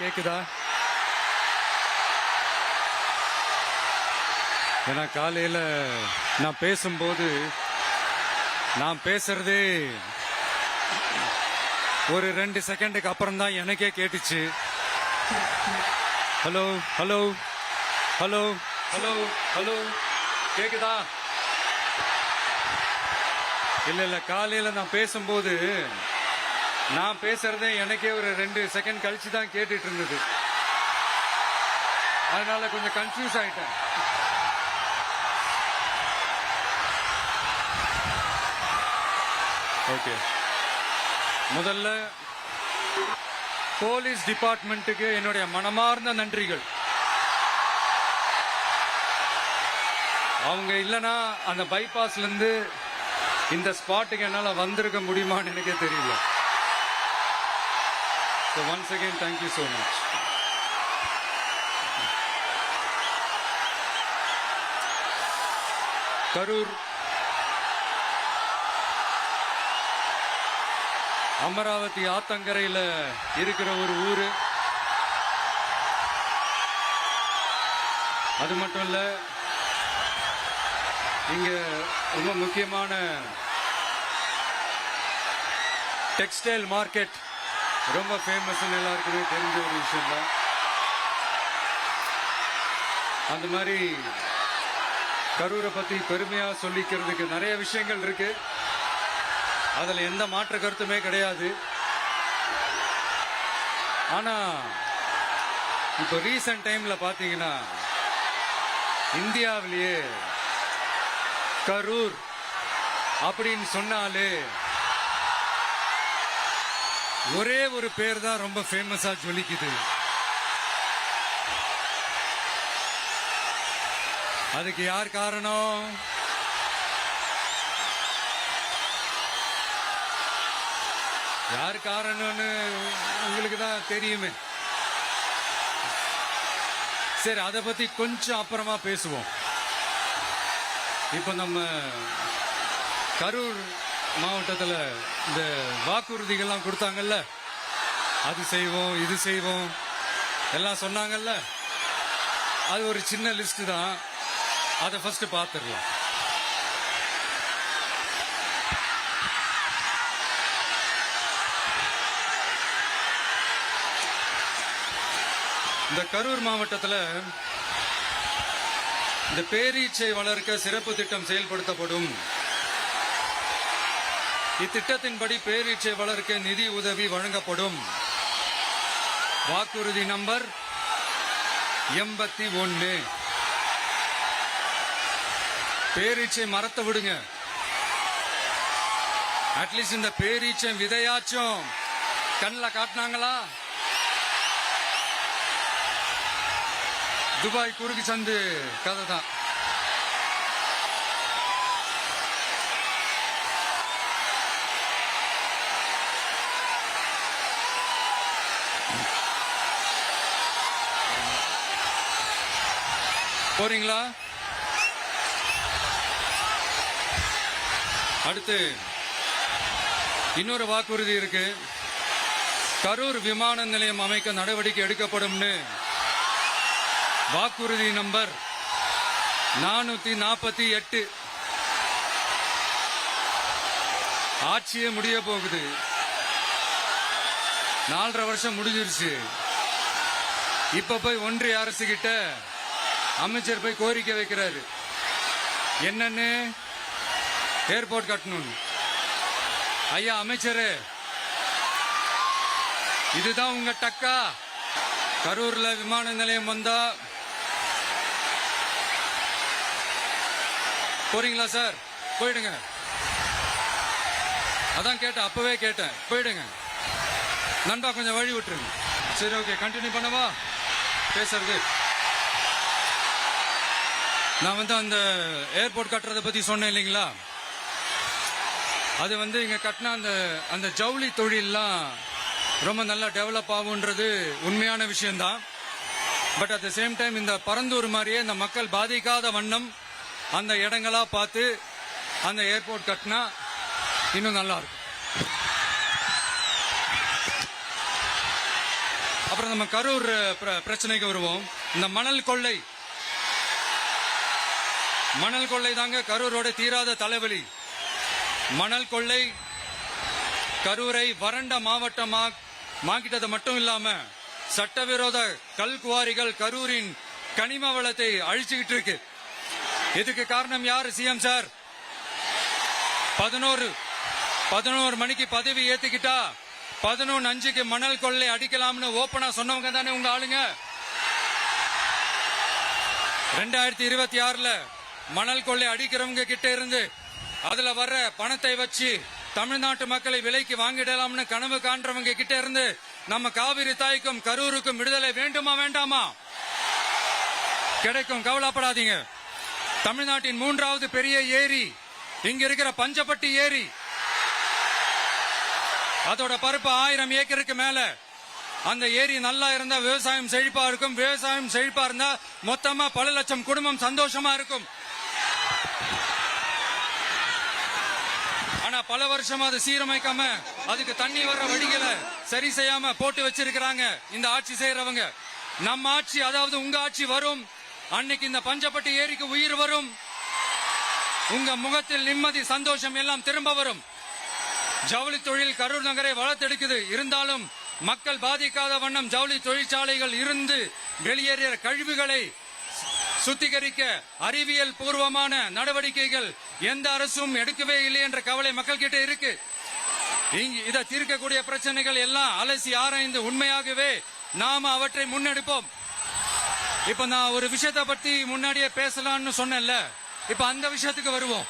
கேக்குதா? ஏன்னா காலையில நான் பேசும்போது நான் பேசுறதே ஒரு 2 செகண்டுக்கு அப்புறம் தான் எனக்கே கேட்டுச்சு. Hello hello hello hello hello கேக்குதா? இல்ல இல்ல, காலையில நான் பேசும்போது நான் பேசுறதே எனக்கே ஒரு 2 செகண்ட் கழிச்சு தான் கேட்டுட்டு இருந்தது. அதனால கொஞ்சம் கன்ஃபியூஸ் ஆயிட்டேன். ஓகே, முதல்ல போலீஸ் டிபார்ட்மெண்ட்டுக்கு என்னுடைய மனமார்ந்த நன்றிகள். அவங்க இல்லைன்னா அந்த பைபாஸ்ல இருந்து இந்த ஸ்பாட்டுக்கு என்னால வந்திருக்க முடியுமான்னு எனக்கே தெரியல. So once again, thank you so much. Karur Amaravathi ஆத்தங்கரையில் இருக்கிற ஒரு ஊரு. அது மட்டும் இல்ல, இங்க ரொம்ப முக்கியமான டெக்ஸ்டைல் மார்க்கெட் ரொம்ப ஃபேமஸ், எல்லாருக்குமே தெரிஞ்ச ஒரு விஷயம் தான். அந்த மாதிரி கரூரை பத்தி பெருமையா சொல்லிக்கிறதுக்கு நிறைய விஷயங்கள் இருக்கு. அதுல எந்த மாற்று கருத்துமே கிடையாது. ஆனா இப்ப ரீசன்ட் டைம்ல பாத்தீங்கன்னா இந்தியாவிலேயே கரூர் அப்படின்னு சொன்னாலே ஒரே ஒரு பேர் தான் ரொம்ப ஃபேமஸா ஜொலிக்குது. அதுக்கு யார் காரணம்? யார் காரணம்னு உங்களுக்கு தான் தெரியுமே. சரி, அதை பத்தி கொஞ்சம் அப்புறமா பேசுவோம். இப்ப நம்ம கரூர் மாவட்டத்தில் இந்த வாக்குறுதிகள்லாம் கொடுத்தாங்கல்ல, அது செய்வோம் இது செய்வோம் எல்லாம் சொன்னாங்கல்ல, அது ஒரு சின்ன லிஸ்ட் தான். அதை ஃபர்ஸ்ட் பார்த்துடலாம். இந்த கரூர் மாவட்டத்தில் இந்த பேரீச்சை வளர்க்க சிறப்பு திட்டம் செயல்படுத்தப்படும். இத்திட்டத்தின்படி பேரீச்சை வளர்க்க நிதி உதவி வழங்கப்படும். வாக்குறுதி நம்பர் 81. பேரீச்சை மரத்தை விடுங்க, அட்லீஸ்ட் இந்த பேரீச்சை விதையாச்சும் கண்ணில் காட்டினாங்களா? துபாய் குறுக்கு சந்து கதை தான். போறீங்களா? அடுத்து இன்னொரு வாக்குறுதி இருக்கு. கரூர் விமான நிலையம் அமைக்க நடவடிக்கை எடுக்கப்படும்னு வாக்குறுதி நம்பர் 448. ஆட்சியே முடிய போகுது. 4.5 வருஷம் முடிஞ்சிருச்சு. இப்ப போய் ஒன்றிய அரசு கிட்ட அமைச்சர் போய் கோரிக்கை வைக்கிறாரு. என்னன்னு? ஏர்போர்ட் கட்டணும். ஐயா அமைச்சரே, இதுதான் உங்க டக்கா? கரூர்ல விமான நிலையம் வந்தா போறீங்களா சார்? போயிடுங்க. அதான் கேட்டேன், அப்பவே கேட்டேன், போயிடுங்க. நண்பா கொஞ்சம் வழி விட்டுருங்க. சரி, ஓகே, கண்டினியூ பண்ணவா பேசுறது? நான் அந்த ஏர்போர்ட் கட்டுறதை பத்தி சொன்னேன் இல்லைங்களா? அது இங்க கட்டினா அந்த ஜவுளி தொழில்லாம் ரொம்ப நல்லா டெவலப் ஆகுன்றது உண்மையான விஷயம்தான். But at the same time இந்த பரந்தூர் மாதிரியே இந்த மக்கள் பாதிக்காத வண்ணம் அந்த இடங்களா பார்த்து அந்த ஏர்போர்ட் கட்டினா இன்னும் நல்லா இருக்கும். அப்புறம் சார் நம்ம கரூர் பிரச்சனைக்கு வருவோம். இந்த மணல் கொள்ளை தாங்க கரூரோட தீராத தலைவலி. மணல் கொள்ளை கரூரை வறண்ட மாவட்டமாக்கிட்டது மட்டும் இல்லாம சட்டவிரோத கல் குவாரிகள் கரூரின் கனிம வளத்தை அழிச்சுக்கிட்டு இருக்கு. இதுக்கு காரணம் யாரு சிஎம் சார்? 11 மணிக்கு பதவி ஏத்துக்கிட்டா 11:05 மணல் கொள்ளை அடிக்கலாம்னு ஓபனா சொன்னவங்க தானே உங்க ஆளுங்க. 2026 மணல் கொள்ளை அடிக்கிறவங்க கிட்ட இருந்து அதுல வர்ற பணத்தை வச்சு தமிழ்நாட்டு மக்களை விலைக்கு வாங்கிடலாம்னு கனவு காண்றவங்க கிட்ட இருந்து நம்ம காவிரி தாய்க்கும் கரூருக்கும் விடுதலை வேண்டுமா வேண்டாமா? கிடைக்கும், கவலைப்படாதீங்க. தமிழ்நாட்டின் 3வது பெரிய ஏரி இங்க இருக்கிற பஞ்சப்பட்டி ஏரி. அதோட பரப்பு 1000 ஏக்கருக்கு மேல. அந்த ஏரி நல்லா இருந்தா விவசாயம் செழிப்பா இருக்கும். விவசாயம் செழிப்பா இருந்தா மொத்தமா பல லட்சம் குடும்பம் சந்தோஷமா இருக்கும். ஆனா பல வருஷமா அதை சீரமைக்காம அதுக்கு தண்ணி வர்ற வழிகளை சரி செய்யாம போட்டு வச்சிருக்கிறாங்க இந்த ஆட்சி செய்யறவங்க. நம்ம ஆட்சி, அதாவது உங்க ஆட்சி வரும் அன்னைக்கு இந்த பஞ்சப்பட்டி ஏரிக்கு உயிர் வரும். உங்க முகத்தில் நிம்மதி சந்தோஷம் எல்லாம் திரும்ப வரும். ஜவுளி தொழில் கரூர் நகரை வளர்த்தெடுக்குது. இருந்தாலும் மக்கள் பாதிக்காத வண்ணம் ஜவுளி தொழிற்சாலைகள் இருந்து வெளியேறிய கழிவுகளை சுத்திகரிக்க அறிவியல் பூர்வமான நடவடிக்கைகள் எந்த அரசும் எடுக்கவே இல்லை என்ற கவலை மக்கள் கிட்ட இருக்கு. இதை தீர்க்கக்கூடிய பிரச்சனைகள் எல்லாம் அலசி ஆராய்ந்து உண்மையாகவே நாம அவற்றை முன்னெடுப்போம். இப்ப நான் ஒரு விஷயத்தை பத்தி முன்னாடியே பேசலாம்னு சொன்னேன்ல, இப்ப அந்த விஷயத்துக்கு வருவோம்.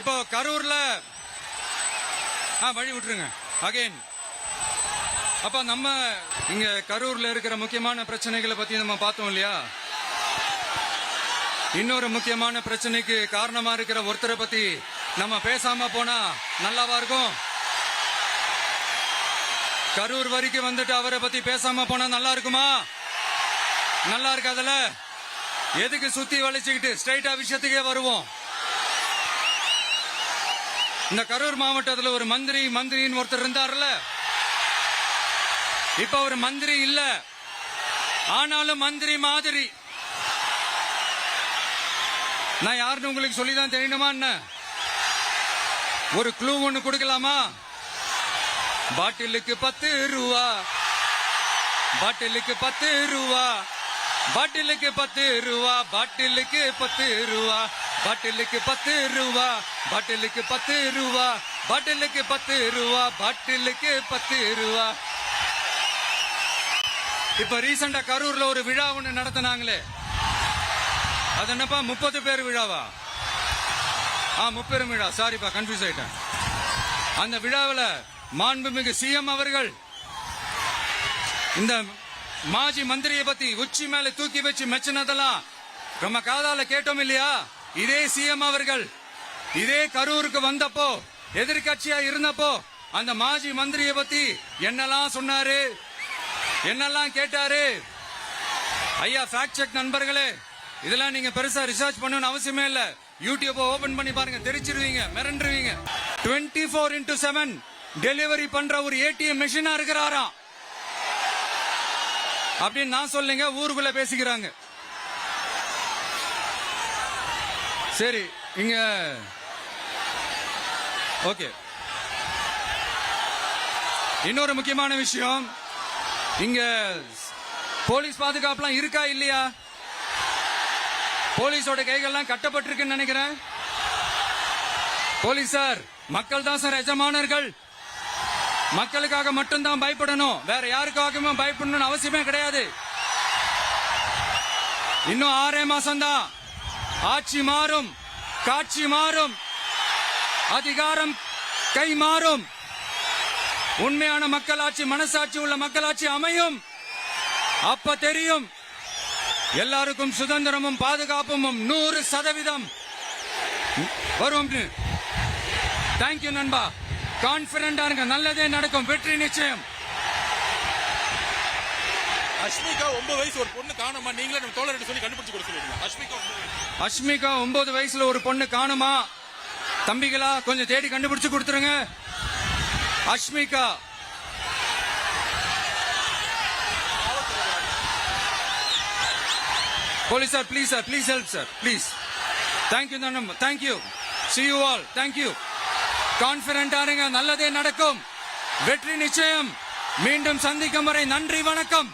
இப்போ கரூர்ல வழி விட்டுருங்க அகைன். அப்ப நம்ம இங்க கரூர்ல இருக்கிற முக்கியமான பிரச்சனைகளை பத்தி நம்ம பார்த்தோம் இல்லையா? இன்னொரு முக்கியமான பிரச்சனைக்கு காரணமா இருக்கிற ஒருத்தரை பத்தி நம்ம பேசாம போனா நல்லாவா இருக்கும்? கரூர் வரைக்கும் வந்துட்டு அவரை பத்தி பேசாம போனா நல்லா இருக்குமா? நல்லா இருக்காதுல. எதுக்கு சுத்தி வளைச்சுக்கிட்டு ஸ்ட்ரைட்டா விஷயத்துக்கே வருவோம். இந்த கரூர் மாவட்டத்தில் ஒரு மந்திரின்னு ஒருத்தர் இருந்தார்ல, இப்ப ஒரு மந்திரி இல்ல, ஆனாலும் மந்திரி மாதிரி. நான் யாருன்னு உங்களுக்கு சொல்லிதான் தெரியணுமா என்ன? ஒரு க்ளூ ஒண்ணு கொடுக்கலாமா? பாட்டிலுக்கு 10 ரூபா, பாட்டிலுக்கு 10 ரூபா, பாட்டிலுக்கு 10 ரூபா, பாட்டிலுக்கு 10 ரூபா, பாட்டிலுக்கு 10 ரூபா, பாட்டிலுக்கு 10 ரூபா, பாட்டிலுக்கு 10 ரூபா, பாட்டிலுக்கு 10 ரூபா. இப்ப ரீசெண்டா கரூர்ல ஒரு விழா ஒண்ணு நடத்தினாங்களே, அது என்னப்பா 30 பேர் விழாவா? 30 விழா, சாரிப்பா கன்ஃபியூஸ் ஆயிட்டேன். அந்த விழாவில் மாண்புமிகு சிஎம் அவர்கள் இந்த மாஜி மந்திரியை பத்தி உச்சி மேல தூக்கி வச்சு மெச்சினதெல்லாம் நம்ம காதால கேட்டோம் இல்லையா? இதே சிஎம் அவர்கள் இதே கரூருக்கு வந்தப்போ, எதிர்கட்சியா இருந்தப்போ அந்த மாஜி மந்திரியை பத்தி என்னெல்லாம் சொன்னாரு, என்னெல்லாம் கேட்டாரு. ஐயா ஃபேக்ட் செக் நண்பர்களே, இதெல்லாம் நீங்க பெருசா ரிசர்ச் பண்ணணும்னு அவசியமே இல்ல. யூடியூப் ஓபன் பண்ணி பாருங்க, தெரிச்சிருவீங்க, மிரண்டுருவீங்க. 24x7 டெலிவரி பண்ற ஒரு ஏடிஎம் மெஷினா இருக்கிறாராம் அப்படின்னு நான் சொல்லுங்க, ஊருக்குள்ள பேசிக்கிறாங்க. சரி, இங்க ஓகே. இன்னொரு முக்கியமான விஷயம், இங்க போலீஸ் பாதுகாப்புலாம் இருக்கா இல்லையா? போலீஸோட கைகள்லாம் கட்டப்பட்டிருக்குன்னு நினைக்கிறேன். போலீசார் மக்கள் தான் சார் எஜமானர்கள். மக்களுக்காக மட்டும்தான் பயப்படணும், வேற யாருக்காகவும் பயப்படணும்னு அவசியமே கிடையாது. இன்னும் 6 மாசம் தான். ஆட்சி மாறும், காட்சி மாறும், அதிகாரம் கை மாறும். உண்மையான மக்களாட்சி, மனசாட்சி உள்ள மக்களாட்சி அமையும். அப்ப தெரியும் எல்லாருக்கும் சுதந்திரமும் பாதுகாப்பும் 100% வரும். தேங்க்யூ நண்பா. கான்பிடண்டா இருங்க, நல்லதே நடக்கும், வெற்றி நிச்சயம். அஷ்மிகா 9 வயசு ஒரு பொண்ணு காணுமா? நீங்களே நம்ம தோழர் சொல்லி கண்டுபிடிச்சு கொடுக்க சொல்லுங்க. அஷ்மிகா 9 வயசுல ஒரு பொண்ணு காணுமா? தம்பிகளா கொஞ்சம் தேடி கண்டுபிடிச்சு கொடுத்துருங்க. Ashmika police sir please sir, please help sir, please. Thank you தானம், thank you. See you all, thank you. கான்ஃபிடென்ட்டா இருங்க, நல்லதே நடக்கும், வெற்றி நிச்சயம். மீண்டும் சந்திக்கும் வரை நன்றி, வணக்கம்.